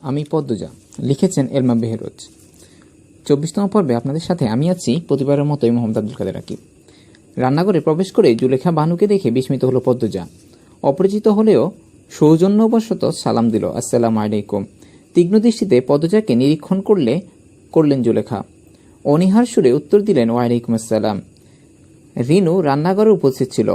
আমি পদ্মজা, লিখেছেন এলমা বেহরোজ। 24তম পর্বে আপনাদের সাথে আমি আছি প্রতিবারের মতোই মোহাম্মদ আব্দুল কাদের রাকিব। রান্নাঘরে প্রবেশ করে জুলেখা বানুকে দেখে বিস্মিত হলো পদ্মজা। অপরিচিত হলেও সৌজন্যবশত সালাম দিল, আসসালামু আলাইকুম। তীক্ষ্ণ দৃষ্টিতে পদ্মজাকে নিরীক্ষণ করলেন জুলেখা। অনীহার সুরে উত্তর দিলেন, ওয়ালাইকুম আসসালাম। রিনু রান্নাঘরে উপস্থিত ছিল।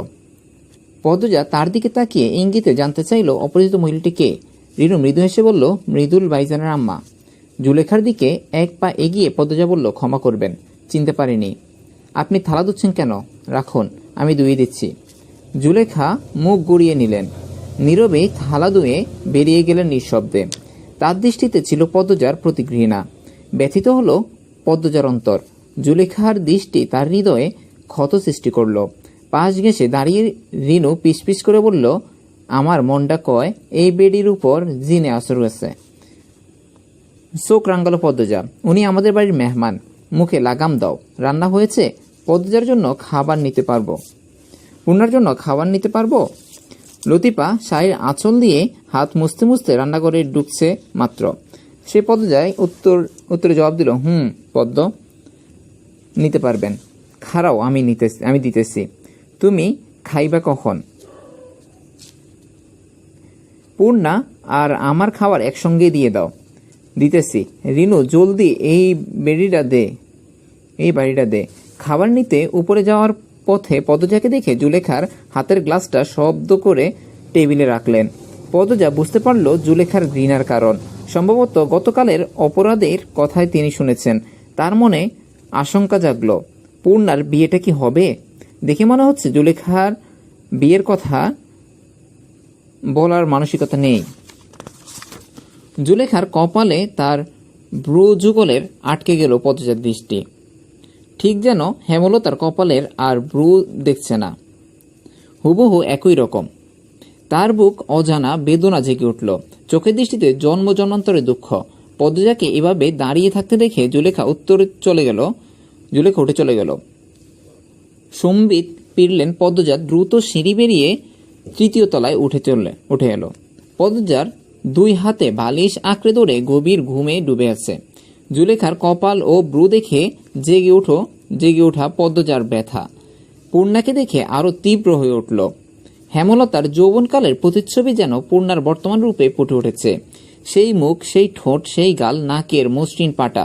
পদ্মজা তার দিকে তাকিয়ে ইঙ্গিতে জানতে চাইল অপরিচিত মহিলাটি কে। রিনু মৃদু হেসে বলল, মৃদুল ভাইজানের আম্মা। জুলেখার দিকে এক পা এগিয়ে পদ্মজা বলল, ক্ষমা করবেন, চিনতে পারিনি। আপনি থালা ধুচ্ছেন কেন? রাখুন, আমি ধুয়ে দিচ্ছি। জুলেখা মুখ গড়িয়ে নিলেন। নীরবে থালা ধুয়ে বেরিয়ে গেলেন নিঃশব্দে। তার দৃষ্টিতে ছিল পদ্মজার প্রতি ঘৃণা। ব্যথিত হল পদ্মজার অন্তর। জুলেখার দৃষ্টি তার হৃদয়ে ক্ষত সৃষ্টি করল। পাশ ঘেঁষে দাঁড়িয়ে রিনু পিস করে বলল, আমার মনটা কয় এই বেডির উপর জিনে আসর গেছে। চোখ রাঙ্গালো পদ্মজা। উনি আমাদের বাড়ির মেহমান, মুখে লাগাম দাও। রান্না হয়েছে, পদ্মজার জন্য খাবার নিতে পারবো। পূর্ণার জন্য খাবার নিতে পারবো। লতিফা শাড়ির আঁচল দিয়ে হাত মুছতে মুছতে রান্নাঘরে ঢুকছে মাত্র। সে পদ্মজায় উত্তরে জবাব দিল, পদ্ম, নিতে পারবেন। খারাও, আমি দিতেছি। তুমি খাইবা কখন? পূর্ণা আর আমার খাবার একসঙ্গে দিয়ে দাও। দিতেছি। রিনু, জলদি এই বাড়িটা দে। খাবার নিতে উপরে যাওয়ার পথে পদ্মজাকে দেখে জুলেখার হাতের গ্লাসটা শব্দ করে টেবিলে রাখলেন। পদ্মজা বুঝতে পারল জুলেখার ঘৃণার কারণ। সম্ভবত গতকালের অপরাধের কথাই তিনি শুনেছেন। তার মনে আশঙ্কা জাগল, পূর্ণার বিয়েটা কি হবে? দেখে মনে হচ্ছে জুলেখার বিয়ের কথা বলার মানসিকতা নেই। জুলেখার কপালে তার ব্রু যুগলের আটকে গেল পদ্মজার দৃষ্টি। ঠিক যেন হেমলতার কপালের আর ব্রু দেখছে না, হুবহু একই রকম। তার বুক অজানা বেদনা জেগে উঠল। চোখের দৃষ্টিতে জন্মান্তরের দুঃখ। পদ্মজাকে এভাবে দাঁড়িয়ে থাকতে দেখে জুলেখা উঠে চলে গেল। সম্বিত ফিরলেন। পদ্মজা দ্রুত সিঁড়ি বেরিয়ে 3য় তলায় উঠে এলো। পদ্মজার 2 হাতে বালিশ আঁকড়ে ধরে গভীর ঘুমে ডুবে আছে। জুলেখার কপাল ও ব্রু দেখে জেগে ওঠা পদ্মজার ব্যথা পূর্ণাকে দেখে আরো তীব্র হয়ে উঠল। হেমলতার যৌবনকালের প্রতিচ্ছবি যেন পূর্ণার বর্তমান রূপে ফুটে উঠেছে। সেই মুখ, সেই ঠোঁট, সেই গাল, নাকের মসৃণ পাটা,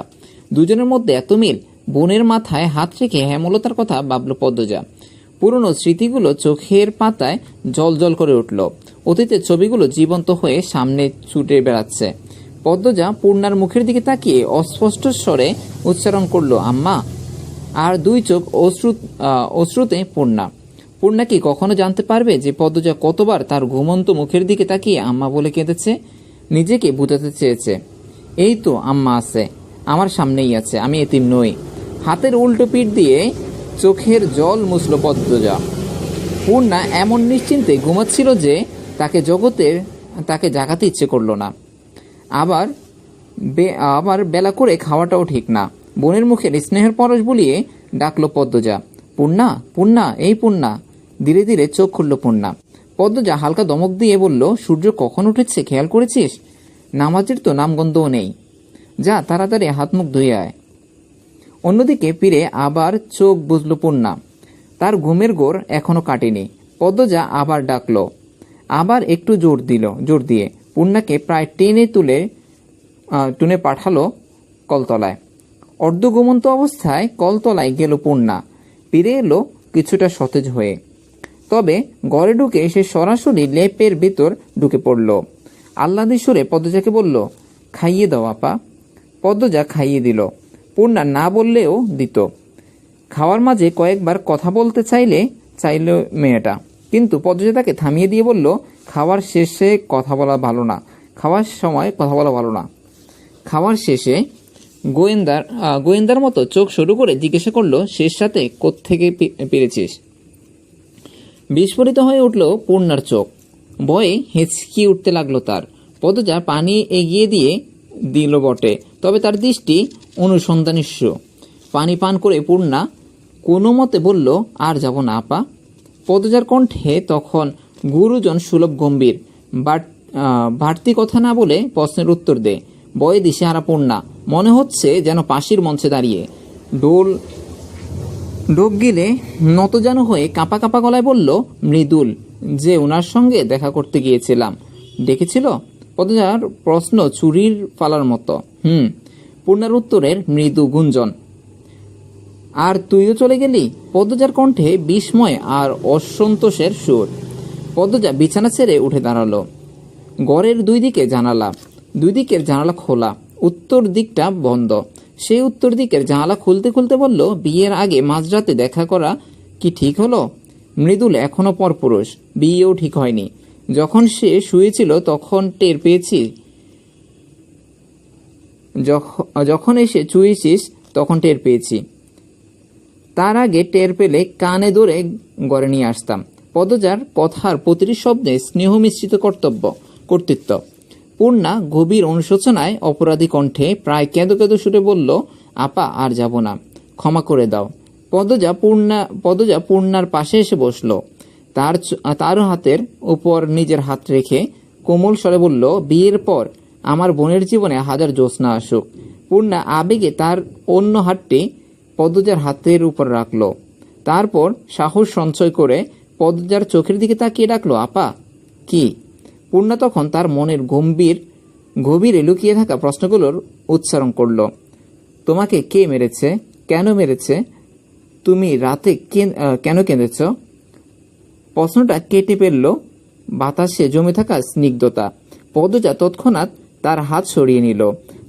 দুজনের মধ্যে এত মিল। বোনের মাথায় হাত রেখে হেমলতার কথা ভাবল পদ্মজা। পুরনো স্মৃতিগুলো চোখের পাতায় জল করে উঠল। অতীতের ছবিগুলো জীবন্ত হয়ে সামনে ছুটে বেড়াচ্ছে। পদ্মজা পূর্ণার মুখের দিকে তাকিয়ে অস্পষ্ট স্বরে উচ্চারণ করল, আম্মা। আর 2 চোখ অশ্রুতে পূর্ণা কি কখনো জানতে পারবে যে পদ্মজা কতবার তার ঘুমন্ত মুখের দিকে তাকিয়ে আম্মা বলে কেঁদেছে? নিজেকে বুঝাতে চেয়েছে, এই তো আম্মা আছে, আমার সামনেই আছে, আমি এতিম নই। হাতের উল্টো পিঠ দিয়ে চোখের জল মুছল পদ্মজা। পূর্ণা এমন নিশ্চিন্তে ঘুমাচ্ছিল যে তাকে জাগাতে ইচ্ছে করল না। আবার বেলা করে খাওয়াটাও ঠিক না। বোনের মুখের স্নেহের পরশ বুলিয়ে ডাকলো পদ্মজা, পূর্ণা, এই পূর্ণা। ধীরে ধীরে চোখ খুলল পূর্ণা। পদ্মজা হালকা দমক দিয়ে বলল, সূর্য কখন উঠেছে খেয়াল করেছিস? নামাজের তো নামগন্ধও নেই। যা, তাড়াতাড়ি হাত মুখ ধুয়ে আয়। অন্যদিকে ফিরে আবার চোখ বুঝল পূর্ণা। তার ঘুমের ঘোর এখনো কাটেনি। পদ্মজা আবার ডাকল, আবার একটু জোর দিয়ে পূর্ণাকে প্রায় টুনে পাঠালো কলতলায়। অর্ধঘুমন্ত অবস্থায় কলতলায় গেল পূর্ণা। ফিরে এলো কিছুটা সতেজ হয়ে। তবে ঘরে ঢুকে সে সরাসরি লেপের ভেতর ঢুকে পড়ল। আহ্লাদী সুরে পদ্মজাকে বলল, খাইয়ে দাও আপা। পদ্মজা খাইয়ে দিল। পূর্ণা না বললেও দিত। খাওয়ার মাঝে কয়েকবার কথা বলতে চাইল মেয়েটা, কিন্তু পদ্মজা তাকে থামিয়ে দিয়ে বলল, খাওয়ার শেষে কথা বলা ভালো না। খাওয়ার সময় কথা বলা ভালো না। খাওয়ার শেষে গোয়েন্দার মতো চোখ শুরু করে জিজ্ঞাসা করলো, শেষ রাতে কোত্থেকে পেরেছিস? বিস্ফোরিত হয়ে উঠল পূর্ণার চোখ। ভয়ে হেঁচকি উঠতে লাগলো তার। পদ্মজা পানি এগিয়ে দিয়ে দিল বটে, তবে তার দৃষ্টি অনুসন্ধানিস্য। পানি পান করে পূর্ণা কোনো মতে বলল, আর যাব না আপা। পদ্মজার কণ্ঠে তখন গুরুজন সুলভ গম্ভীর, বাট বাড়তি কথা না বলে প্রশ্নের উত্তর দে। বয়ে দিশেহারা পূর্ণা, মনে হচ্ছে যেন পাশের মঞ্চে দাঁড়িয়ে। ঢোক গিলে নতজানু হয়ে কাঁপা কাঁপা গলায় বলল, মৃদুল যে ওনার সঙ্গে দেখা করতে গিয়েছিলাম, ডেকেছিল? পদ্মজার প্রশ্ন চুরির ফালার মতো। পূর্ণার উত্তরের মৃদু গুঞ্জন। আর তুইও চলে গেলি? পদ্মজার কণ্ঠে বিস্ময় আর অসন্তোষের সুর। পদ্মজা বিছানা ছেড়ে উঠে দাঁড়ালো। ঘরের দুই দিকের জানালা খোলা, উত্তর দিকটা বন্ধ। সেই উত্তর দিকের জানালা খুলতে খুলতে বলল, বিয়ের আগে মাঝরাতে দেখা করা কি ঠিক হলো? মৃদুল এখনো পরপুরুষ, বিয়েও ঠিক হয়নি। যখন সে শুয়েছিল তখন টের পেয়েছি, যখন এসে চুয়েছিস তখন টের পেয়েছি। তার আগে টের পেলে কানে ধরে ঘরে নিয়ে আসতাম। পদ্মজার কথার প্রতিটি শব্দে স্নেহ মিশ্রিত কর্তৃত্ব। পূর্ণা গভীর অনুশোচনায় অপরাধী কণ্ঠে প্রায় কেঁদো কেঁদো সুরে বলল, আপা আর যাব না, ক্ষমা করে দাও। পদ্মজা পূর্ণার পাশে এসে বসল। তার হাতের উপর নিজের হাত রেখে কোমল স্বরে বলল, বিয়ের পর আমার বোনের জীবনে হাজার জ্যোৎস্না আসুক। পূর্ণা আবেগে তার অন্য হাতটি পদ্মজার হাতের উপর রাখল। তারপর সাহস সঞ্চয় করে পদ্মজার চোখের দিকে তাকিয়ে ডাকলো, আপা। কি? পূর্ণা তখন তার মনের গভীরে লুকিয়ে থাকা প্রশ্নগুলোর উচ্চারণ করল। তোমাকে কে মেরেছে? কেন মেরেছে? তুমি রাতে কেন কেঁদেছ? প্রশ্নটা কেটে ফেলল বাতাসে জমে থাকা স্নিগ্ধতা। পদ্মজা তৎক্ষণাৎ তার হাত সরিয়ে নিল।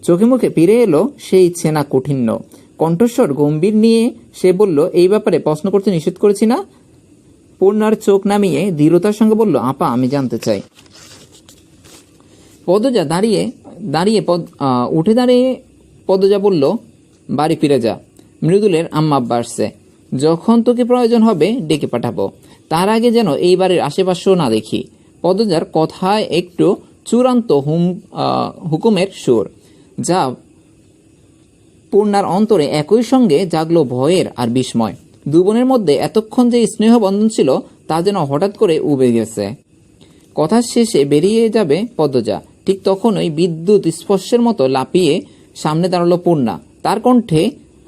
চোখে মুখে ফিরে এলো সেই চেনা কঠিন্য কণ্ঠস্বর। গম্ভীর নিয়ে সে বলল, এই ব্যাপারে প্রশ্ন করতে নিষেধ করেছি না? পূর্ণার চোখ নামিয়ে দৃঢ়তার সঙ্গে বলল, আপা আমি জানতে চাই। পদ্মজা উঠে দাঁড়িয়ে পদ্মজা বলল, বাড়ি ফিরে যা। মৃদুলের আম্মা আব্বা আসছে, যখন তোকে প্রয়োজন হবে ডেকে পাঠাবো। তার আগে যেন এই বাড়ির আশেপাশেও না দেখি। পদ্মজার কথায় একটু চূড়ান্ত হুকুমের সুর, যা পূর্ণার অন্তরে একই সঙ্গে জাগলো ভয়ের আর বিস্ময়। দু বোনের মধ্যে এতক্ষণ যে স্নেহ বন্ধন ছিল তা যেন হঠাৎ করে উবে গেছে। কথা শেষে বেরিয়ে যাবে পদ্মজা, ঠিক তখনই বিদ্যুৎ স্পর্শের মতো লাফিয়ে সামনে দাঁড়ালো পূর্ণা। তার কণ্ঠে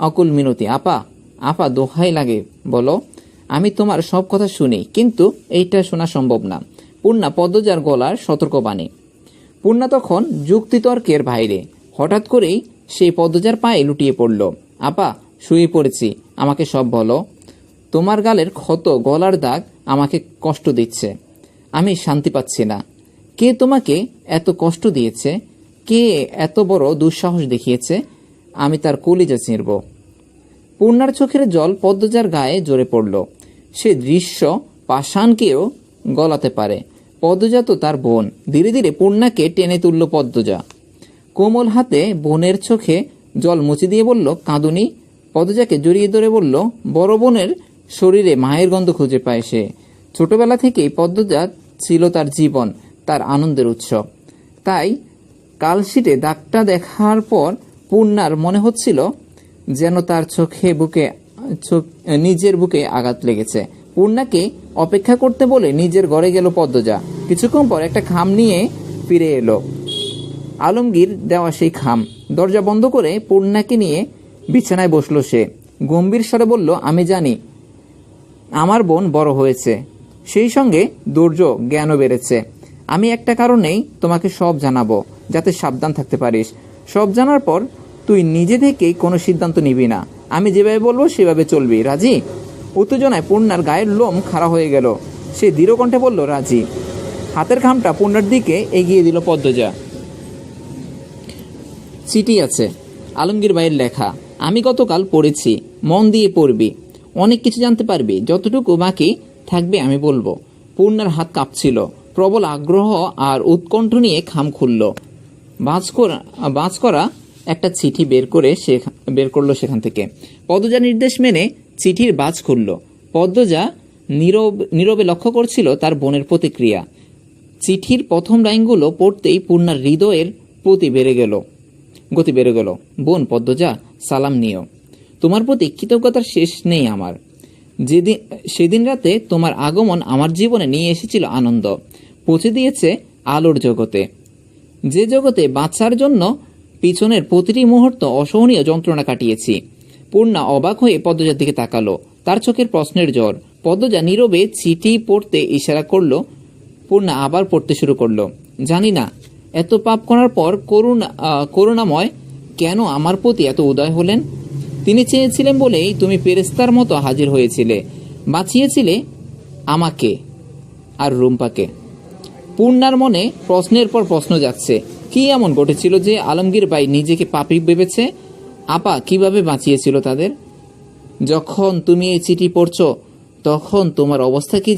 অকুল মিনতি, আপা আপা দোহাই লাগে বলো, আমি তোমার সব কথা শুনি, কিন্তু এইটা শোনা সম্ভব না। পূর্ণা পদ্মজার গলার সতর্কবাণী। পূর্ণা তখন যুক্তিতর্কের বাইরে। হঠাৎ করেই সেই পদ্মজার পায়ে লুটিয়ে পড়ল। আপা শুয়ে পড়েছি, আমাকে সব বলো। তোমার গালের ক্ষত, গলার দাগ আমাকে কষ্ট দিচ্ছে, আমি শান্তি পাচ্ছি না। কে তোমাকে এত কষ্ট দিয়েছে? কে এত বড় দুঃসাহস দেখিয়েছে? আমি তার কলিজা ছিঁড়ব। পূর্ণার চোখের জল পদ্মজার গায়ে জোরে পড়ল। সে দৃশ্য পাষাণকেও গলাতে পারে। পদ্মজা তো তার বোন। ধীরে ধীরে পূর্ণাকে টেনে তুলল পদ্মজা। কোমল হাতে বোনের চোখে জল মুছে দিয়ে বলল, কাঁদুনি। পদ্মজাকে জড়িয়ে ধরে বলল, বড় বোনের শরীরে মায়ের গন্ধ খুঁজে পায় সে। ছোটবেলা থেকেই পদ্মজা ছিল তার জীবন, তার আনন্দের উৎসব। তাই কালশিটে দাগটা দেখার পর পূর্ণার মনে হচ্ছিল যেন তার নিজের বুকে আঘাত লেগেছে। পূর্ণাকে অপেক্ষা করতে বলে নিজের ঘরে গেল পদ্মজা। কিছুক্ষণ পর একটা খাম নিয়ে ফিরে এলো। আলমগীর দেওয়া সেই খাম। দরজা বন্ধ করে পূর্ণাকে নিয়ে বিছানায় বসলো সে। গম্ভীর স্বরে বলল, আমি জানি আমার বোন বড় হয়েছে, সেই সঙ্গে ধৈর্য জ্ঞানও বেড়েছে। আমি একটা কারণেই তোমাকে সব জানাবো, যাতে সাবধান থাকতে পারিস। সব জানার পর তুই নিজে থেকেই কোনো সিদ্ধান্ত নিবি না। আমি যেভাবে বলবো সেভাবে চলবি, রাজি? উত্তেজনায় পূর্ণার গায়ের লোম খাড়া হয়ে গেল। সে দৃঢ় কণ্ঠে বলল, রাজি। হাতের খামটা পূর্ণার দিকে এগিয়ে দিল পদ্মজা। চিঠি আছে, আলমগীর ভাইয়ের লেখা। আমি গতকাল পড়েছি, মন দিয়ে পড়বি, অনেক কিছু জানতে পারবি। যতটুকু বাকি থাকবে আমি বলবো। পূর্ণার হাত কাঁপছিল। প্রবল আগ্রহ আর উৎকণ্ঠ নিয়ে খাম খুলল। বাজ করা একটা চিঠি বের করলো সেখান থেকে। পদ্মজা নির্দেশ মেনে চিঠির বাজ খুলল। পদ্মজা নীরবে লক্ষ্য করছিল তার বোনের প্রতিক্রিয়া। চিঠির প্রথম লাইনগুলো পড়তেই পূর্ণার হৃদয়ের গতি বেড়ে গেল। বোন পদ্মজা, সালাম নিও। তোমার প্রতি কৃতজ্ঞতার শেষ নেই আমার। সেদিন রাতে তোমার আগমন আমার জীবনে নিয়ে এসেছিল আনন্দ, পৌঁছে দিয়েছে আলোর জগতে, যে জগতে বাঁচার জন্য পিছনের প্রতিটি মুহূর্ত অসহনীয় যন্ত্রণা কাটিয়েছি। পূর্ণা অবাক হয়ে পদ্মজার দিকে তাকালো। তার চোখের প্রশ্নের জ্বর। পদ্মজা নীরবে চিঠি পড়তে ইশারা করলো। পূর্ণা আবার পড়তে শুরু করলো। জানি না এত পাপ করার পর করুণাময় কেন আমার প্রতি এত উদয় হলেন। তিনি চেয়েছিলেন বলেই তুমি ফেরেশতার মতো হাজির হয়েছিলে, বাঁচিয়েছিলে আমাকে আর রুম্পাকে। পূর্ণার মনে প্রশ্নের পর প্রশ্ন যাচ্ছে। কি এমন ঘটেছিল যে আলমগীর ভাই নিজেকে পাপী ভেবেছে? আপা কিভাবে বাঁচিয়েছিল তাদের? যখন তুমি এই চিঠি পড়ছো তখন তোমার অবস্থা কি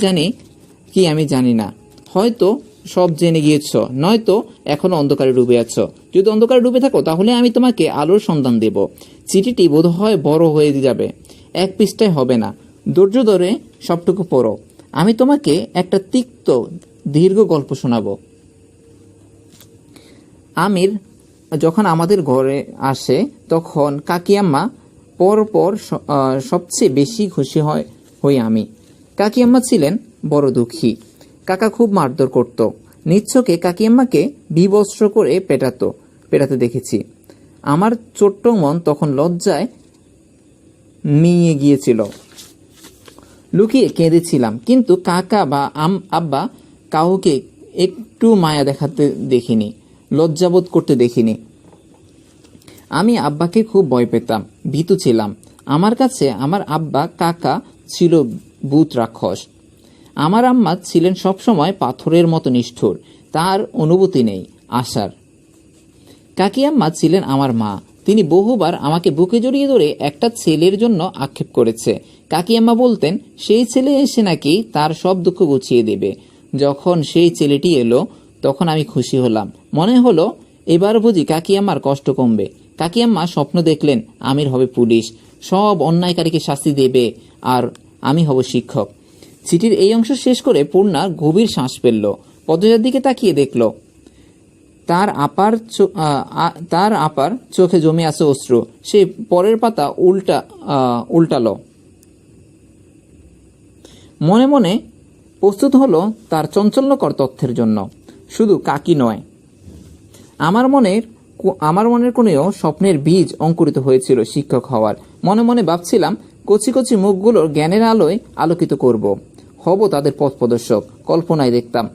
আমি জানি না। হয়তো সব জেনে গিয়েছ, নয়তো এখনো অন্ধকারে ডুবে আছো। যদি অন্ধকারে ডুবে থাকো তাহলে আমি তোমাকে আলোর সন্ধান দেব। চিঠিটি বোধহয় বড় হয়ে যাবে, এক পৃষ্ঠায় হবে না। ধৈর্য ধরে সবটুকু পড়ো। আমি তোমাকে একটা তিক্ত দীর্ঘ গল্প শোনাবো। আমির যখন আমাদের ঘরে আসে তখন কাকিয়াম্মা পরপর সবচেয়ে বেশি খুশি হই আমি। কাকিয়াম্মা ছিলেন বড় দুঃখী। কাকা খুব মারধর করত। নিচ্ছকে কাকিয়াম্মাকে বিবস্ত্র করে পেটাতে দেখেছি। আমার ছোট্ট মন তখন লজ্জায় নিয়ে গিয়েছিল। লুকিয়ে কেঁদেছিলাম, কিন্তু কাকা বা আব্বা কাউকে একটু মায়া দেখাতে দেখিনি, লজ্জাবোধ করতে দেখিনি। আমি আব্বাকে খুব ভয় পেতাম, ভীতু ছিলাম। আমার কাছে আমার আব্বা কাকা ছিল ভূত রাক্ষস। আমার আম্মা ছিলেন সবসময় পাথরের মতো নিষ্ঠুর, তার অনুভূতি নেই আশার। কাকিয়াম্মা ছিলেন আমার মা। তিনি বহুবার আমাকে বুকে জড়িয়ে ধরে একটা ছেলের জন্য আক্ষেপ করেছে। কাকিয়াম্মা বলতেন সেই ছেলে এসে নাকি তার সব দুঃখ গুছিয়ে দেবে। যখন সেই ছেলেটি এলো তখন আমি খুশি হলাম। মনে হলো এবার বুঝি কাকিয়াম্মার কষ্ট কমবে। কাকিয়াম্মা স্বপ্ন দেখলেন আমির হবে পুলিশ, সব অন্যায়কারীকে শাস্তি দেবে, আর আমি হব শিক্ষক। চিঠির এই অংশ শেষ করে পূর্ণা গভীর শ্বাস ফেলল। পদ্মজার দিকে তাকিয়ে দেখল তার আপার চোখে জমে আছে অশ্রু। সে পরের পাতা উল্টালো। মনে মনে প্রস্তুত হলো তার চঞ্চল্যকর তথ্যের জন্য। শুধু কাকি নয়, আমার মনের কোণেও স্বপ্নের বীজ অঙ্কুরিত হয়েছিল শিক্ষক হওয়ার। মনে মনে ভাবছিলাম কচি কচি মুখগুলোর জ্ঞানের আলোয় আলোকিত করব, হব তাদের পথ প্রদর্শক। কল্পনায় দেখতাম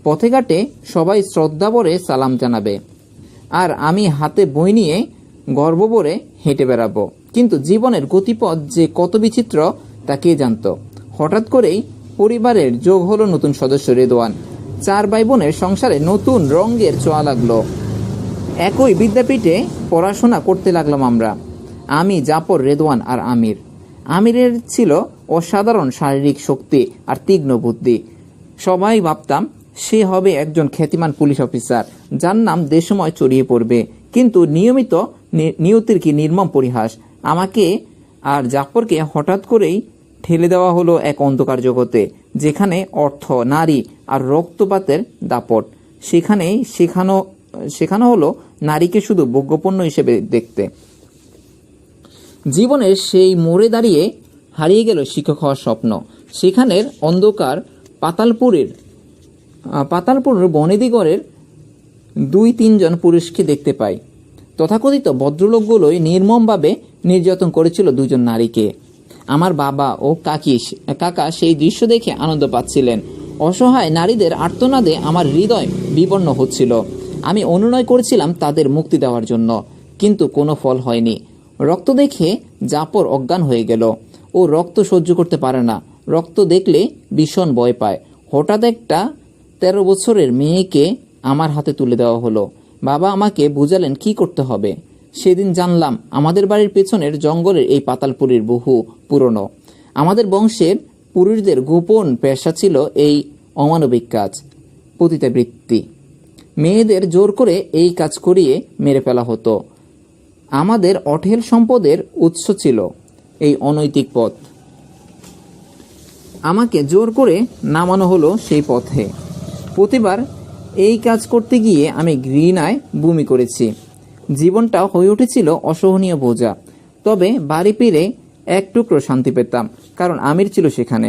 পথে ঘাটে সবাই শ্রদ্ধা ভরে সালাম জানাবে, আর আমি হাতে বই নিয়ে গর্বভরে হেঁটে বেড়াবো। কিন্তু জীবনের গতিপথ যে কত বিচিত্র তা কে জানত। হঠাৎ করেই পরিবারের যোগ হলো নতুন সদস্য রেদওয়ান। 4 ভাই বোনের সংসারে নতুন রঙের ছোঁয়া লাগলো। একই বিদ্যাপীঠে পড়াশোনা করতে লাগলাম আমরা, আমি, জাফর, রেদওয়ান আর আমির। আমিরের ছিল অসাধারণ শারীরিক শক্তি আর তীক্ষ্ণ বুদ্ধি। সবাই ভাবতাম সে হবে একজন খ্যাতিমান পুলিশ অফিসার, যার নাম দেশময় ছড়িয়ে পড়বে। কিন্তু নিয়তির কি নির্মম পরিহাস! আমাকে আর জাফরকে হঠাৎ করেই ঠেলে দেওয়া হলো এক অন্ধকার জগতে, যেখানে অর্থ, নারী আর রক্তপাতের দাপট। শেখানো হলো নারীকে শুধু ভোগ্যপণ্য হিসেবে দেখতে। জীবনের সেই মোড়ে দাঁড়িয়ে হারিয়ে গেল শিক্ষক হওয়ার স্বপ্ন। সেখানের অন্ধকার পাতালপুরের বনেদিগড়ের 2-3 জন পুরুষকে দেখতে পাই। তথাকথিত ভদ্রলোকগুলোই নির্মমভাবে নির্যাতন করেছিল 2 জন নারীকে। আমার বাবা ও কাকা সেই দৃশ্য দেখে আনন্দ পাচ্ছিলেন। অসহায় নারীদের আর্তনাদে আমার হৃদয় বিপন্ন হচ্ছিল। আমি অনুনয় করেছিলাম তাদের মুক্তি দেওয়ার জন্য, কিন্তু কোনো ফল হয়নি। রক্ত দেখে জাফর অজ্ঞান হয়ে গেল। ও রক্ত সহ্য করতে পারে না, রক্ত দেখলে ভীষণ ভয় পায়। হঠাৎ একটা 13 বছরের মেয়েকে আমার হাতে তুলে দেওয়া হলো। বাবা আমাকে বুঝালেন কি করতে হবে। সেদিন জানলাম আমাদের বাড়ির পেছনের জঙ্গলের এই পাতালপুরীর বহু পুরনো। আমাদের বংশের পুরুষদের গোপন পেশা ছিল এই অমানবিক কাজ, পতিতাবৃত্তি। মেয়েদের জোর করে এই কাজ করিয়ে মেরে ফেলা হতো। আমাদের অঢেল সম্পদের উৎস ছিল এই অনৈতিক পথ। আমাকে জোর করে নামানো হলো সেই পথে। প্রতিবার এই কাজ করতে গিয়ে আমি ঘৃণায় বমি করেছি। জীবনটা হয়ে উঠেছিল অসহনীয় বোঝা। তবে বাড়ি ফিরে এক টুকরো শান্তি পেতাম, কারণ আমির ছিল সেখানে।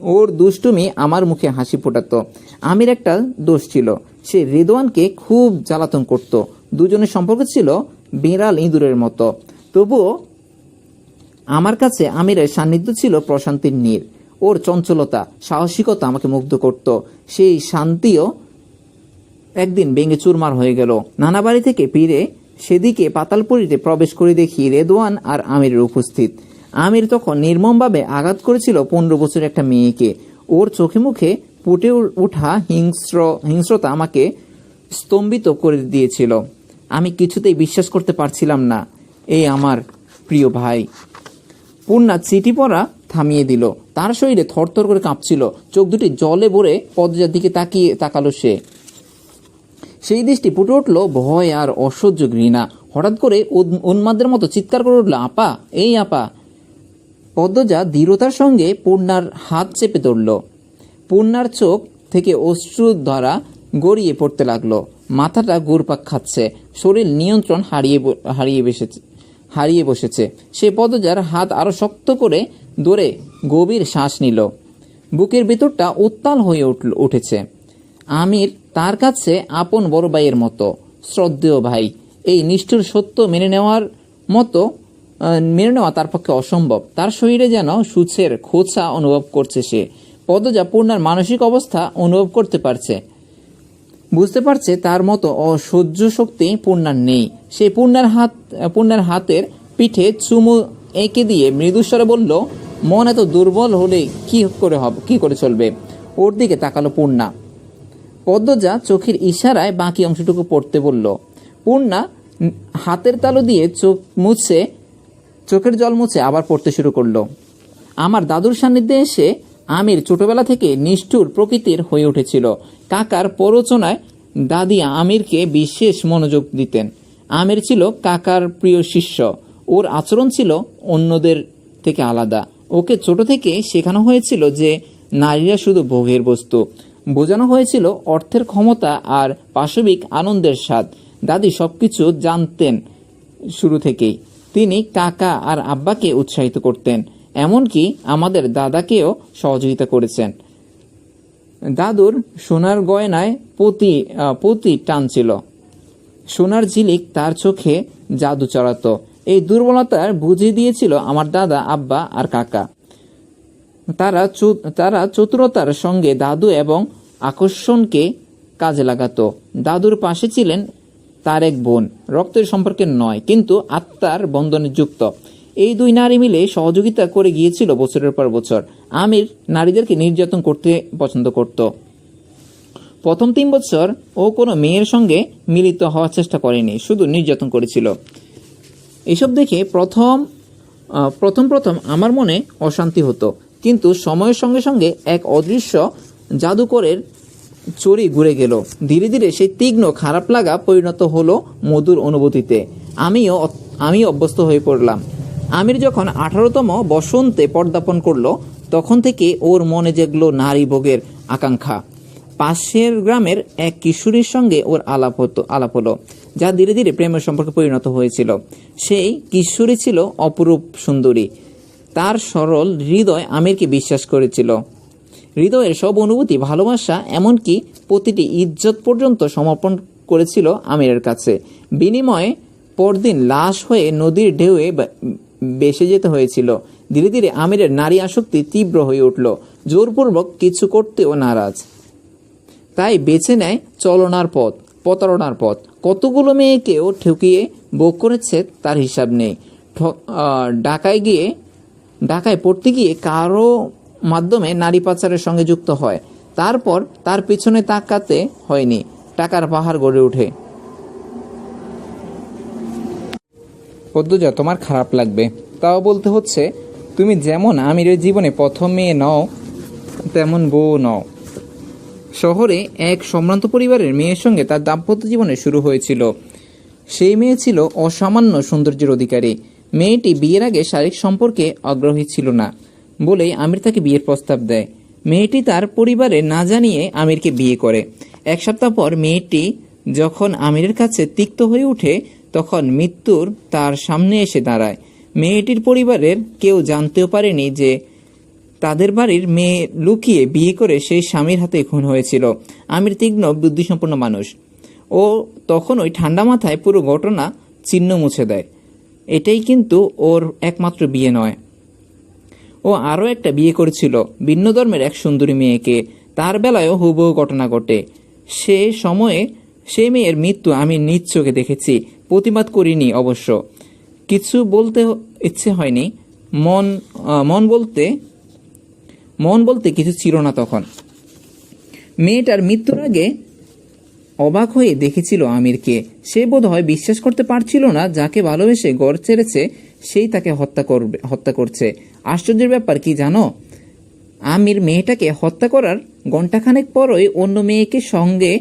ওর দুষ্টুমি আমার মুখে হাসি ফোটাতো। আমির একটা দোষ ছিল, সে রেদওয়ানকে খুব জ্বালাতন করত। দুজনের সম্পর্ক ছিল বিড়াল ইঁদুরের মতো। তবুও আমার কাছে আমিরের সান্নিধ্য ছিল প্রশান্তির নীড়। ওর চঞ্চলতা, সাহসিকতা আমাকে মুগ্ধ করত। সেই শান্তিও একদিন ভেঙে চুরমার হয়ে গেল। নানা বাড়ি থেকে ফিরে সেদিকে পাতালপুরীতে প্রবেশ করে দেখি রেদওয়ান আর আমিরের উপস্থিত। আমির তখন নির্মমভাবে আঘাত করেছিল 15 বছরের একটা মেয়েকে। ওর চোখে মুখে ফুটে ওঠা হিংস্রতা আমাকে স্তম্ভিত করে দিয়েছিল। আমি কিছুতেই বিশ্বাস করতে পারছিলাম না, এই আমার প্রিয় ভাই। পূর্ণা চিঠি পড়া থামিয়ে দিল। তার শরীরে থরথর করে কাঁপছিল। চোখ দুটি জলে ভরে পদ্মজার দিকে তাকালো সে। সেই দৃষ্টি ফুটে উঠল ভয় আর অসহ্য ঘৃণা। হঠাৎ করে উন্মাদের মতো চিৎকার করে উঠল, আপা, এই আপা। পদ্মজা দৃঢ়তার সঙ্গে পূর্ণার হাত চেপে ধরল। পূর্ণার চোখ থেকে অশ্রুধারা গড়িয়ে পড়তে লাগলো। মাথাটা ঘুরপাক খাচ্ছে, শরীর নিয়ন্ত্রণ হারিয়ে বসেছে। সে পদ্মজার হাত আরো শক্ত করে ধরে গভীর শ্বাস নিল। বুকের ভেতরটা উত্তাল হয়ে উঠেছে। আমির তার কাছে আপন বড় ভাইয়ের মতো, শ্রদ্ধেয় ভাই। এই নিষ্ঠুর সত্য মেনে নেওয়া তার পক্ষে অসম্ভব। তার শরীরে যেন সূচের খোঁচা অনুভব করছে সে। পদ্মজা পূর্ণার মানসিক অবস্থা অনুভব করতে পারছে, বুঝতে পারছে তার মতো অসহ্য শক্তি পূর্ণার নেই। সে পূর্ণার হাতের পিঠে চুমু এঁকে দিয়ে মৃদুস্বরে বলল, মন এত দুর্বল হলে কি করে চলবে? ওর দিকে তাকালো পূর্ণা। পদ্মজা চোখের ইশারায় বাকি অংশটুকু পড়তে বলল। পূর্ণা হাতের তালু দিয়ে চোখের জল মুছে আবার পড়তে শুরু করলো। আমার দাদুর সান্নিধ্যে এসে আমির ছোটবেলা থেকে নিষ্ঠুর প্রকৃতির হয়ে উঠেছিল। কাকার প্ররোচনায় দাদি আমিরকে বিশেষ মনোযোগ দিতেন। আমির ছিল কাকার প্রিয় শিষ্য। ওর আচরণ ছিল অন্যদের থেকে আলাদা। ওকে ছোট থেকে শেখানো হয়েছিল যে নারীরা শুধু ভোগের বস্তু। বোঝানো হয়েছিল অর্থের ক্ষমতা আর পাশবিক আনন্দের স্বাদ। দাদি সবকিছু জানতেন শুরু থেকেই। তিনি কাকা আর আব্বাকে উৎসাহিত করতেন, এমনকি আমাদের দাদাকেও সহযোগিতা করেছেন। দাদুর সোনার গয়নায় প্রতি টানছিল। সোনার ঝিলিক তার চোখে জাদু চড়াতো। এই দুর্বলতার বুঝিয়ে দিয়েছিল আমার দাদা, আব্বা আর কাকা। তারা চতুরতার সঙ্গে দাদু এবং আকর্ষণকে কাজে লাগাতো। দাদুর পাশে ছিলেন তার এক বোন, রক্তের সম্পর্কের নয় কিন্তু আত্মার বন্ধনে যুক্ত। এই দুই নারী মিলে সহযোগিতা করে গিয়েছিল বছরের পর বছর। আমির নারীদেরকে নির্যাতন করতে পছন্দ করত। প্রথম 3 বছর ও কোনো মেয়ের সঙ্গে মিলিত হওয়ার চেষ্টা করেনি, শুধু নির্যাতন করেছিল। এসব দেখে প্রথম আমার মনে অশান্তি হতো, কিন্তু সময়ের সঙ্গে সঙ্গে এক অদৃশ্য জাদুকরের চড়ি ঘুরে গেল। ধীরে ধীরে সেই তীক্ষ্ণ খারাপ লাগা পরিণত হলো মধুর অনুভূতিতে। আমি অভ্যস্ত হয়ে পড়লাম। আমির যখন 18তম বসন্তে পদার্পণ করলো, তখন থেকে ওর মনে জেগলো নারী ভোগের আকাঙ্ক্ষা। পাশের গ্রামের এক কিশোরীর সঙ্গে ওর আলাপ হলো, যা ধীরে ধীরে প্রেমের সম্পর্কে পরিণত হয়েছিল। সেই কিশোরী ছিল অপরূপ সুন্দরী। তার সরল হৃদয় আমিরকে বিশ্বাস করেছিল। হৃদয়ের সব অনুভূতি, ভালোবাসা, এমনকি প্রতিটি ইজ্জত পর্যন্ত সমর্পণ করেছিল আমিরের কাছে। বিনিময়ে পরদিন লাশ হয়ে নদীর ঢেউয়ে বেসে যেতে হয়েছিল। ধীরে ধীরে আমিরের নারী আসক্তি তীব্র হয়ে উঠল। জোরপূর্বক কিছু করতেও নারাজ। তাই বেছে নেয় প্রতারণার পথ। কতগুলো মেয়েকেও ঠকিয়ে ভোগ করেছে তার হিসাব নেই। ঢাকায় পড়তে গিয়ে কারো মাধ্যমে নারী পাচারের সঙ্গে যুক্ত হয়। তারপর তার পিছনে তাকাতে হয়নি, টাকার পাহাড় গড়ে ওঠে। পদ্মজা, তোমার খারাপ লাগবে, তাও বলতে হচ্ছে। তুমি যেমন আমিরের জীবনে প্রথম মেয়ে নও, তেমন বউ নও। শহরে এক সম্ভ্রান্ত পরিবারের মেয়ের সঙ্গে তার দাম্পত্য জীবনে শুরু হয়েছিল। সেই মেয়ে ছিল অসামান্য সৌন্দর্যের অধিকারী। মেয়েটি বিয়ের আগে শারীরিক সম্পর্কে আগ্রহী ছিল না বলেই আমির তাকে বিয়ের প্রস্তাব দেয়। মেয়েটি তার পরিবারে না জানিয়ে আমিরকে বিয়ে করে। 1 সপ্তাহ পর মেয়েটি যখন আমিরের কাছে তিক্ত হয়ে ওঠে, তখন মৃত্যুর তার সামনে এসে দাঁড়ায়। মেয়েটির পরিবারের কেউ জানতেও পারেনি যে তাদের বাড়ির মেয়ে লুকিয়ে বিয়ে করে সেই স্বামীর হাতে খুন হয়েছিল। আমির তীক্ষ্ণ বুদ্ধিসম্পন্ন মানুষ। ও তখন ওই ঠান্ডা মাথায় পুরো ঘটনা চিহ্ন মুছে দেয়। এটাই কিন্তু ওর একমাত্র বিয়ে নয়। ও আরও একটা বিয়ে করেছিল ভিন্ন ধর্মের এক সুন্দরী মেয়েকে। তার বেলায়ও হুবহু ঘটনা ঘটে। সে সময়ে সে মেয়ের মৃত্যু আমি নিজ চোখে দেখেছি। প্রতিবাদ করিনি অবশ্য, কিছু বলতে ইচ্ছে হয়নি। মন বলতে কিছু ছিল না তখন। মেয়েটার মৃত্যুর আগে অবাক হয়ে দেখেছিল আমিরকে। সে বোধহয় বিশ্বাস করতে পারছিল না যাকে ভালোবেসে ঘর ছেড়েছে সেই তাকে হত্যা করছে। আশ্চর্যের ব্যাপার কি জানো, আমির মেয়েটাকে হত্যা করার ঘণ্টাখানেক পরই অন্য মেয়েকে সঙ্গে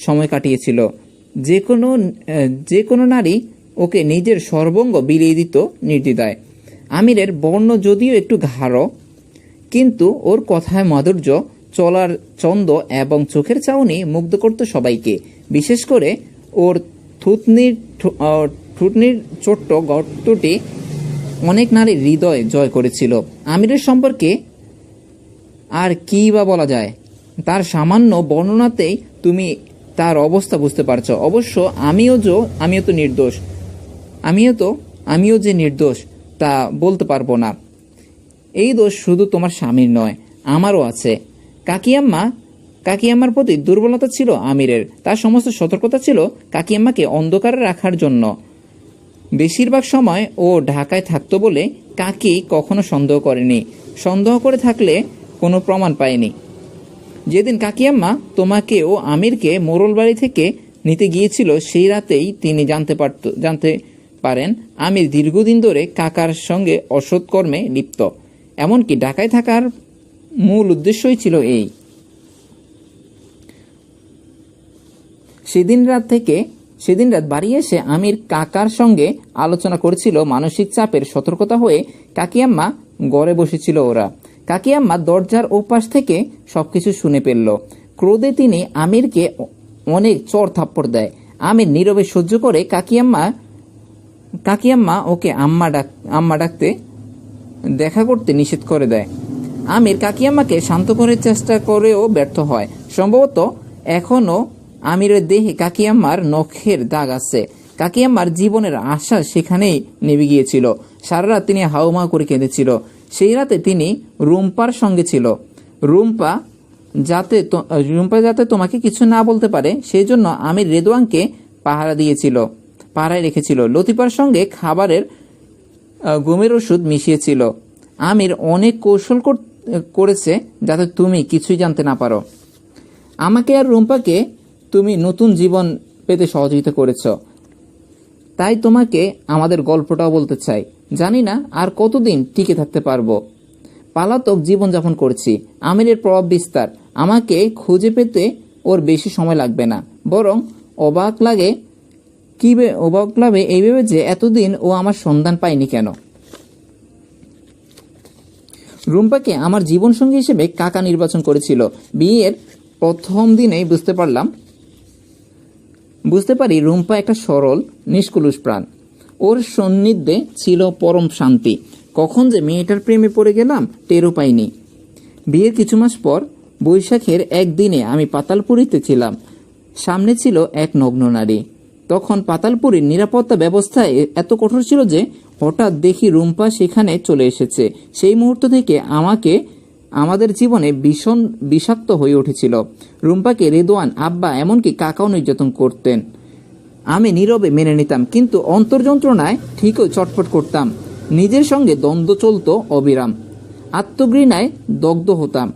সময় কাটিয়েছিল। যে কোনো নারী ওকে নিজের সর্বঙ্গ বিলিয়ে দিত নির্দ্বিধায়। আমিরের বর্ণ যদিও একটু গাঢ়, কিন্তু ওর কথায় মাধুর্য, চলার ছন্দ এবং চোখের চাউনি মুগ্ধ করত সবাইকে। বিশেষ করে ওর থুতনির ছোট্ট গর্তটি অনেক নারীর হৃদয় জয় করেছিল। আমিরের সম্পর্কে আর কি বা বলা যায়, তার সামান্য বর্ণনাতেই তুমি তার অবস্থা বুঝতে পারছো। অবশ্য আমিও যে নির্দোষ তা বলতে পারবো না। এই দোষ শুধু তোমার স্বামীর নয়, আমারও আছে। কাকিয়াম্মার প্রতি দুর্বলতা ছিল আমিরের। তার সমস্ত সতর্কতা ছিল কাকিয়াম্মাকে অন্ধকারে রাখার জন্য। বেশিরভাগ সময় ও ঢাকায় থাকতো বলে কাকি কখনো সন্দেহ করেনি। সন্দেহ করে থাকলে কোনো প্রমাণ পায়নি। যেদিন কাকিয়াম্মা তোমাকে ও আমিরকে মোরল বাড়ি থেকে নিতে গিয়েছিল সেই রাতেই তিনি জানতে পারেন আমির দীর্ঘদিন ধরে কাকার সঙ্গে অসৎ কর্মে লিপ্ত। এমনকি ঢাকায় থাকার মূল উদ্দেশ্যই ছিল এই। সেদিন রাত বাড়ি এসে আমির কাকার সঙ্গে আলোচনা করেছিল মানসিক চাপের সতর্কতা হয়ে কাকিয়াম্মা ঘরে বসেছিল ওরা। কাকিয়াম্মা দরজার ওপাশ থেকে সবকিছু শুনে ফেলল। ক্রোধে তিনি আমিরকে অনেক চড় থাপ্পড় দেয়। আমির নীরবে সহ্য করে। কাকিয়াম্মা ওকে আম্মা ডাকতে দেখা করতে নিষেধ করে দেয়। আমির কাকিয়াম্মাকে শান্ত করার চেষ্টা করেও ব্যর্থ হয়। সম্ভবত এখনো আমিরের দেহে কাকিয়াম্মার নখের দাগ আছে। কাকিয়াম্মার জীবনের আশা সেখানেই নেমে গিয়েছিল। সারা রাত তিনি হাউমাউ করে কেঁদেছিল। সেই রাতে তিনি রুম্পার সঙ্গে ছিল। রুম্পা যাতে তোমাকে কিছু না বলতে পারে সেই জন্য আমির রেদওয়ানকে পাহারায় রেখেছিল। লতিফার সঙ্গে খাবারের ঘুমের ওষুধ মিশিয়েছিল। আমির অনেক কৌশল করেছে যাতে তুমি কিছুই জানতে না পারো। আমাকে আর রুম্পাকে তুমি নতুন জীবন পেতে সহযোগিতা করেছ। তাই তোমাকে আমাদের গল্পটাও বলতে চাই। জানি না আর কতদিন টিকে থাকতে পারবো। পালাতক জীবনযাপন করছি। আমিরের প্রভাব বিস্তার। আমাকে খুঁজে পেতে ওর বেশি সময় লাগবে না। বরং অবাক লাগে এই ভেবে যে এতদিন ও আমার সন্ধান পায়নি কেন। রুম্পাকে আমার জীবনসঙ্গী হিসেবে কাকা নির্বাচন করেছিল। বিয়ের প্রথম দিনেই বুঝতে পারি রুম্পা একটা সরল নিষ্কলুষ প্রাণ। ওর সান্নিধ্যে ছিল পরম শান্তি। কখন যে মেয়েটার প্রেমে পড়ে গেলাম টেরও পাইনি। বিয়ের কিছু মাস পর বৈশাখের একদিনে আমি পাতালপুরীতে ছিলাম। সামনে ছিল এক নগ্ন নারী। তখন পাতালপুরীর নিরাপত্তা ব্যবস্থা এত কঠোর ছিল যে হঠাৎ দেখি রুম্পা সেখানে চলে এসেছে। সেই মুহূর্ত থেকে আমাদের জীবনে ভীষণ বিষাক্ত হয়ে উঠেছিল। রুম্পাকে রেদওয়ান, আব্বা, এমনকি কাকাও নির্যাতন করতেন। আমি নীরবে মেনে নিতাম, কিন্তু অন্তর্যন্ত্রণায় ঠিকই চটপট করতাম। নিজের সঙ্গে দ্বন্দ্ব চলত অবিরাম। আত্মঘৃণায় দগ্ধ হতাম।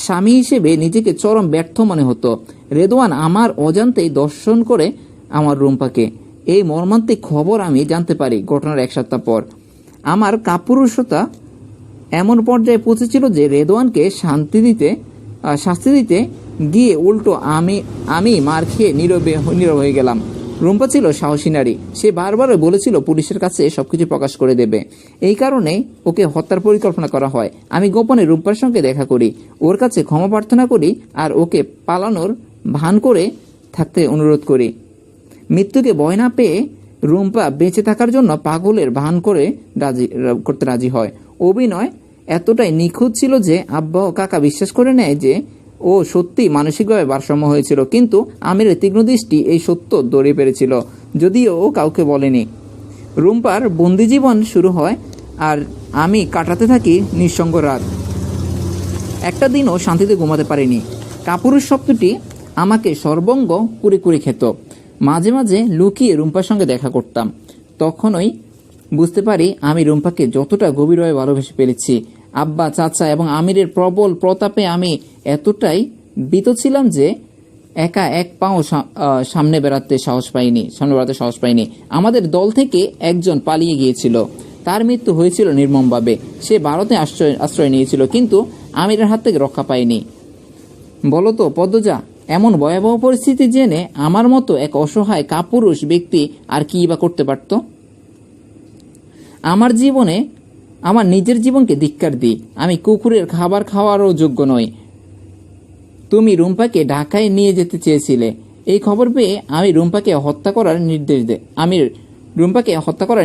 স্বামী হিসেবে নিজেকে চরম ব্যর্থ মনে হতো। রেদওয়ান আমার অজান্তেই দর্শন করে আমার রুম্পাকে। এই মর্মান্তিক খবর আমি জানতে পারি ঘটনার 1 সপ্তাহ পর। আমার কাপুরুষতা এমন পর্যায়ে পৌঁছেছিল যে রেদওয়ানকে শাস্তি দিতে গিয়ে উল্টো আমি মার খেয়ে নীরব হয়ে গেলাম। রুম্পা ছিল সাহসী নারী। সে বারবার বলেছিল পুলিশের কাছে সবকিছু প্রকাশ করে দেবে। এই কারণে ওকে হত্যার পরিকল্পনা করা হয়। আমি গোপনে রুম্পার সঙ্গে দেখা করি, ওর কাছে ক্ষমা প্রার্থনা করি আর ওকে পালানোর ভান করে থাকতে অনুরোধ করি। মৃত্যুকে ভয় না পেয়ে রুম্পা বেঁচে থাকার জন্য পাগলের ভান করতে রাজি হয়। অভিনয় এতটাই নিখুঁত ছিল যে আব্বা ও কাকা বিশ্বাস করে নেয় যে ও সত্যি মানসিকভাবে ভারসাম্য হয়েছিল। কিন্তু আমিরের তীক্ষ্ণ দৃষ্টি এই সত্য ধরে পেরেছিল, যদিও ও কাউকে বলেনি। রুম্পার বন্দি জীবন শুরু হয় আর আমি কাটাতে থাকি নিঃসঙ্গ রাত। একটা দিনও শান্তিতে ঘুমাতে পারিনি। কাপুরুষ শব্দটি আমাকে সর্বঙ্গ কুড়ে কুড়ে খেত। মাঝে মাঝে লুকিয়ে রুম্পার সঙ্গে দেখা করতাম। তখনই বুঝতে পারি আমি রুম্পাকে যতটা গভীরভাবে ভালোবেসে ফেলেছি। আব্বা, চাচা এবং আমিরের প্রবল প্রতাপে আমি এতটাই ভীত ছিলাম যে একা এক পাও সামনে বেড়াতে সাহস পাইনি। আমাদের দল থেকে একজন পালিয়ে গিয়েছিল। তার মৃত্যু হয়েছিল নির্মমভাবে। সে ভারতে আশ্রয় নিয়েছিল, কিন্তু আমিরের হাত থেকে রক্ষা পায়নি। বলতো পদ্মজা, এমন ভয়াবহ পরিস্থিতি জেনে আমার মতো এক অসহায় কাপুরুষ ব্যক্তি আর কি বা করতে পারত? আমার নিজের জীবনকে ধিক্কার দিই। আমি কুকুরের খাবার খাওয়ারও যোগ্য নই। তুমি রুম্পাকে ঢাকায় নিয়ে যেতে চেয়েছিলে। এই খবর পেয়ে আমি রুম্পাকে হত্যা করার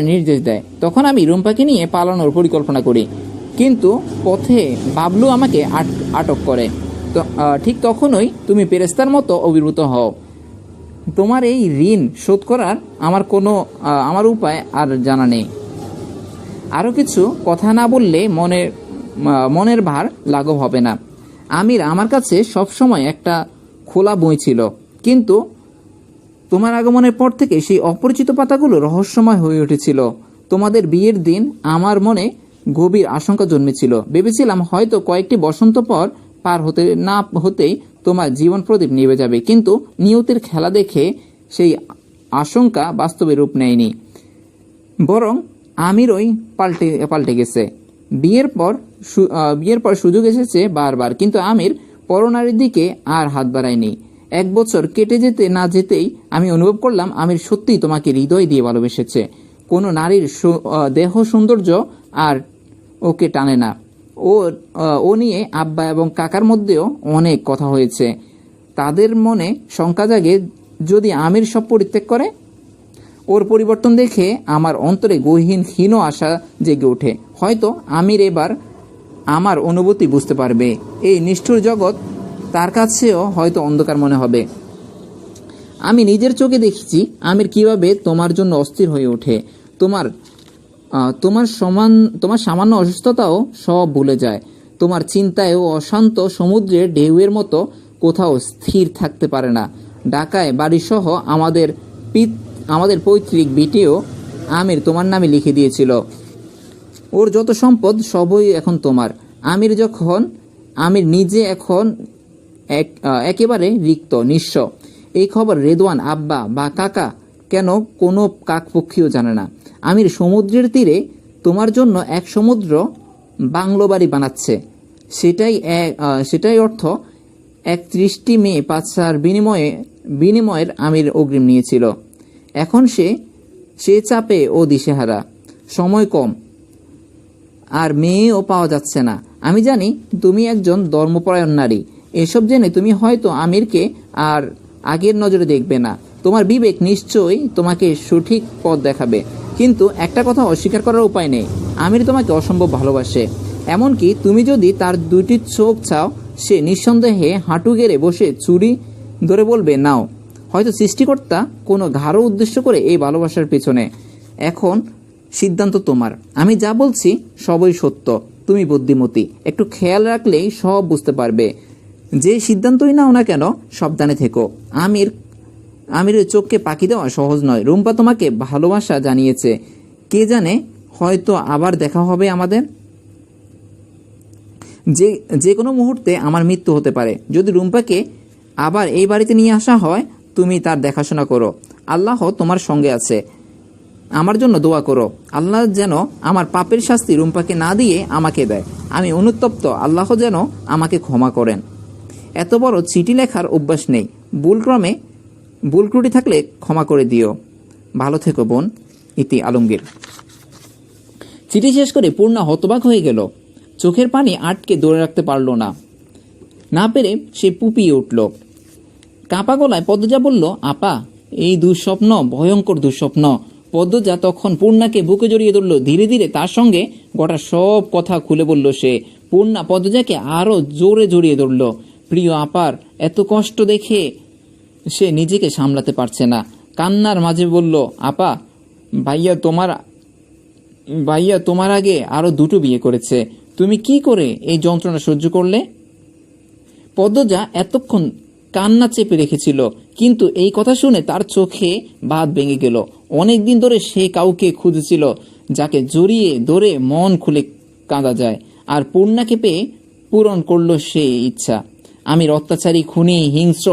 নির্দেশ দেয়। তখন আমি রুম্পাকে নিয়ে পালানোর পরিকল্পনা করি, কিন্তু পথে বাবলু আমাকে আটক করে। ঠিক তখনই তুমি ফেরেশতার মতো আবির্ভূত হও। তোমার এই ঋণ শোধ করার আমার উপায় আর জানা নেই। আরও কিছু কথা না বললে মনের ভার লাঘব হবে না। আমির আমার কাছে সবসময় একটা খোলা বই ছিল, কিন্তু তোমার আগমনের পর থেকে সেই অপরিচিত পাতাগুলো রহস্যময় হয়ে উঠেছিল। তোমাদের বিয়ের দিন আমার মনে গভীর আশঙ্কা জন্মেছিল। ভেবেছিলাম হয়তো কয়েকটি বসন্ত পার হতেই তোমার জীবন প্রদীপ নিভে যাবে, কিন্তু নিয়তির খেলা দেখে সেই আশঙ্কা বাস্তবে রূপ নেয়নি, বরং আমিরই পাল্টে গেছে। বিয়ের পর সুযোগ এসেছে বারবার, কিন্তু আমির পরনারীর দিকে আর হাত বাড়ায়নি। 1 বছর কেটে যেতে না যেতেই আমি অনুভব করলাম আমির সত্যিই তোমাকে হৃদয় দিয়ে ভালোবেসেছে। কোনো নারীর দেহ সৌন্দর্য আর ওকে টানে না। ও নিয়ে আব্বা এবং কাকার মধ্যেও অনেক কথা হয়েছে। তাদের মনে শঙ্কা জাগে, যদি আমির সব পরিত্যাগ করে? ওর পরিবর্তন দেখে আমার অন্তরে ক্ষীণ আশা জেগে ওঠে। হয়তো আমির এবার আমার অনুভূতি বুঝতে পারবে। এই নিষ্ঠুর জগৎ তার কাছেও হয়তো অন্ধকার মনে হবে। আমি নিজের চোখে দেখেছি আমির কিভাবে তোমার জন্য অস্থির হয়ে ওঠে। তোমার সামান্য অসুস্থতাও সব ভুলে যায়। তোমার চিন্তায় ও অশান্ত সমুদ্রের ঢেউয়ের মতো কোথাও স্থির থাকতে পারে না। ঢাকায় বাড়িসহ আমাদের পৈতৃক ভিটেও আমির তোমার নামে লিখে দিয়েছিল। ওর যত সম্পদ সবই এখন তোমার। আমির নিজে এখন একেবারে রিক্ত, নিঃস্ব। এই খবর রেদওয়ান, আব্বা বা কাকা, কেন কোনো কাকপক্ষীও জানে না। আমির সমুদ্রের তীরে তোমার জন্য এক সমুদ্র বাংলো বাড়ি বানাচ্ছে। সেটাই অর্থ 31টি মেয়ে পাচার বিনিময়ের আমির অগ্রিম নিয়েছিল। এখন সে চাপে ও দিশেহারা। সময় কম, আর মেয়েও পাওয়া যাচ্ছে না। আমি জানি তুমি একজন ধর্মপরায়ণ নারী। এসব জেনে তুমি হয়তো আমিরকে আর আগের নজরে দেখবে না। তোমার বিবেক নিশ্চয়ই তোমাকে সঠিক পথ দেখাবে। কিন্তু একটা কথা অস্বীকার করার উপায় নেই, আমির তোমাকে অসম্ভব ভালোবাসে। এমনকি তুমি যদি তার 2টি চোখ চাও, সে নিঃসন্দেহে হাঁটু গেড়ে বসে চুরি ধরে বলবে নাও। হয়তো সৃষ্টিকর্তা কোনো ঘাড় উদ্দেশ্য করে এই ভালোবাসার পেছনে। এখন সিদ্ধান্ত তোমার। আমি যা বলছি সবই সত্য। তুমি বুদ্ধিমতী, একটু খেয়াল রাখলেই সব বুঝতে পারবে। যে সিদ্ধান্তই নাও না কেন, সাবধানে থেকো। আমিরের চোখকে পাকি দেওয়া সহজ নয়। রুম্পা তোমাকে ভালোবাসা জানিয়েছে। কে জানে, হয়তো আবার দেখা হবে আমাদের। যে কোনো মুহূর্তে আমার মৃত্যু হতে পারে। যদি রুম্পাকে আবার এই বাড়িতে নিয়ে আসা হয়, তুমি তার দেখাশোনা করো। আল্লাহ তোমার সঙ্গে আছে। আমার জন্য দোয়া করো, আল্লাহ যেন আমার পাপের শাস্তি রুম্পাকে না দিয়ে আমাকে দেয়। আমি অনুতপ্ত, আল্লাহ যেন আমাকে ক্ষমা করেন। এত বড় চিঠি লেখার অভ্যাস নেই। ভুল ত্রুটি থাকলে ক্ষমা করে দিও। ভালো থেকো বোন। ইতি আলমগীর। চিঠি শেষ করে পূর্ণা হতবাক হয়ে গেল। চোখের পানি আটকে ধরে রাখতে পারল না পেরে সে পুপিয়ে উঠল। কাঁপা গলায় পদ্মজা বলল, আপা, এই দুঃস্বপ্ন ভয়ঙ্কর দুঃস্বপ্ন। পদ্মজা তখন পূর্ণাকে বুকে জড়িয়ে ধরল। ধীরে ধীরে তার সঙ্গে গোটা সব কথা খুলে বলল সে। পূর্ণা পদ্মজাকে আরো জোরে জড়িয়ে ধরল। প্রিয় আপার এত কষ্ট দেখে সে নিজেকে সামলাতে পারছে না। কান্নার মাঝে বলল, আপা, ভাইয়া তোমার আগে আরো 2টো বিয়ে করেছে। তুমি কি করে এই যন্ত্রণা সহ্য করলে? পদ্মজা এতক্ষণ কান্না চেপে রেখেছিল, কিন্তু এই কথা শুনে তার চোখে বাঁধ ভেঙে গেল। অনেকদিন ধরে সে কাউকে খুঁজেছিল যাকে জড়িয়ে ধরে মন খুলে কাঁদা যায়, আর পূর্ণাকে পেয়ে পূরণ করলো সেই ইচ্ছা। আমির অত্যাচারী, খুনি, হিংস্র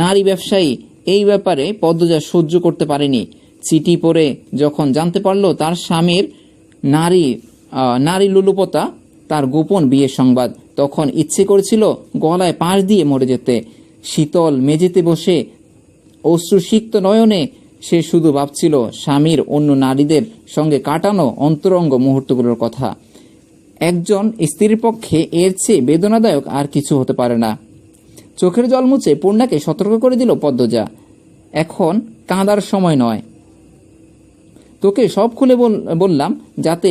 নারী ব্যবসায়ী, এই ব্যাপারে পদ্মজা সহ্য করতে পারেনি। চিঠি পড়ে যখন জানতে পারলো তার স্বামীর নারী লুলুপতা, তার গোপন বিয়ের সংবাদ, তখন ইচ্ছে করেছিল গলায় পাশ দিয়ে মরে যেতে। শীতল মেঝেতে বসে অশ্রুসিক্ত নয়নে সে শুধু ভাবছিল স্বামীর অন্য নারীদের সঙ্গে কাটানো অন্তরঙ্গ মুহূর্তগুলোর কথা। একজন স্ত্রীর পক্ষে এর চেয়ে বেদনাদায়ক আর কিছু হতে পারে না। চোখের জল মুছে পূর্ণাকে সতর্ক করে দিল পদ্মজা, এখন কাঁদার সময় নয়। তোকে সব খুলে বললাম যাতে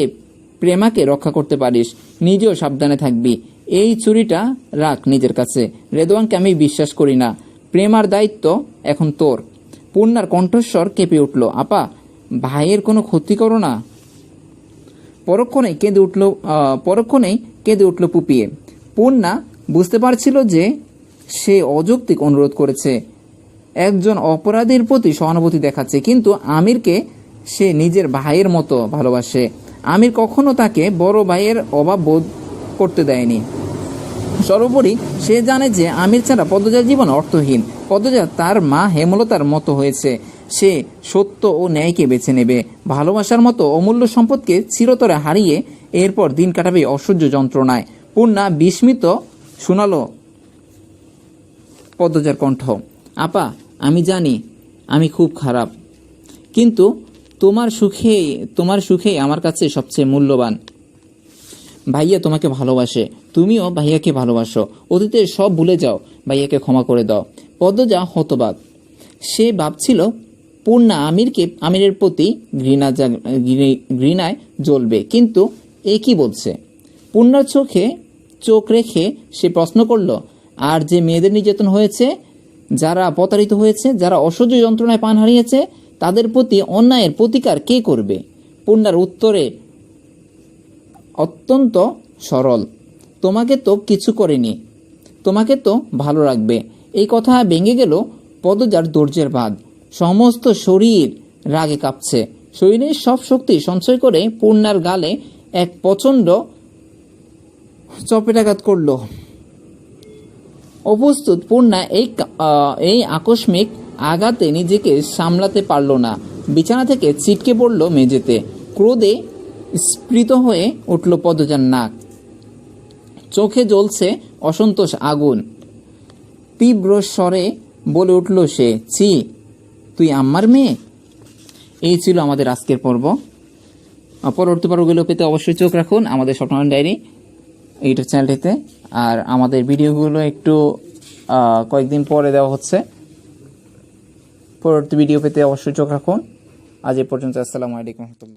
প্রেমাকে রক্ষা করতে পারিস, নিজেও সাবধানে থাকবি। এই চুরিটা রাখ নিজের কাছে। রেদওয়ানকে আমি বিশ্বাস করি না। প্রেমার দায়িত্ব এখন তোর। পূর্ণার কণ্ঠস্বর কেঁপে উঠল, আপা, ভাইয়ের কোনো ক্ষতি করো না। পরক্ষণেই কেঁদে উঠল পুপিয়ে। পূর্ণা বুঝতে পারছিল যে সে অযৌক্তিক অনুরোধ করেছে, একজন অপরাধীর প্রতি সহানুভূতি দেখাচ্ছে, কিন্তু আমিরকে সে নিজের ভাইয়ের মতো ভালোবাসে। আমির কখনো তাকে বড় ভাইয়ের অভাব বোধ করতে দেয়নি। সর্বোপরি সে জানে যে আমির ছাড়া পদ্মজার জীবন অর্থহীন। পদ্মজা তার মা হেমলতার মতো হয়েছে। সে সত্য ও ন্যায়কে বেছে নেবে, ভালোবাসার মতো অমূল্য সম্পদকে চিরতরে হারিয়ে এরপর দিন কাটাবে অসহ্য যন্ত্রণায়। পূর্ণা বিস্মিত শোনালো পদ্মজার কণ্ঠ, আপা, আমি জানি আমি খুব খারাপ, কিন্তু তোমার সুখেই আমার কাছে সবচেয়ে মূল্যবান। ভাইয়া তোমাকে ভালোবাসে, তুমিও ভাইয়াকে ভালোবাসো। অতীতের সব ভুলে যাও, ভাইয়াকে ক্ষমা করে দাও। পদ্মজা হতবাক। সে ভাবছিল পূর্ণা আমিরের প্রতি ঘৃণায় জ্বলবে, কিন্তু এ কি বলছে? পূর্ণার চোখে চোখ রেখে সে প্রশ্ন করল, আর যে মেয়েদের নির্যাতন হয়েছে, যারা প্রতারিত হয়েছে, যারা অসহ্য যন্ত্রণায় প্রাণ হারিয়েছে, তাদের প্রতি অন্যায়ের প্রতিকার কে করবে? পূর্ণার উত্তরে অত্যন্ত সরল, তোমাকে তো কিছু করেনি, তোমাকে তো ভালো রাখবে। এই কথা ভেঙে গেল পদ্মজার ধৈর্যের বাঁধ। সমস্ত শরীর রাগে কাঁপছে। শরীরের সব শক্তি সঞ্চয় করে পূর্ণার গালে এক প্রচণ্ড চপেটাঘাত করল। অপ্রস্তুত পূর্ণা এই আকস্মিক আঘাতে নিজেকে সামলাতে পারল না। বিছানা থেকে ছিটকে পড়ল মেঝেতে। ক্রোধে স্ফীত হয়ে উঠল পদ্মজার নাক। চোখে জ্বলছে অসন্তোষ আগুন। তীব্র স্বরে বলে উঠল সে, ছি, তুই আমার মেয়ে? এই ছিল আমাদের আজকের পর্ব। পরবর্তী পর্বগুলো পেতে অবশ্যই চোখ রাখুন আমাদের স্বপ্নয়ন ডায়েরি ইউটিউব চ্যানেলটিতে। আর আমাদের ভিডিওগুলো একটু কয়েকদিন পরে দেওয়া হচ্ছে। পরবর্তী ভিডিও পেতে অবশ্যই চোখ রাখুন। আজ এ পর্যন্ত। আসসালামু আলাইকুম রহমতুল্লাহ।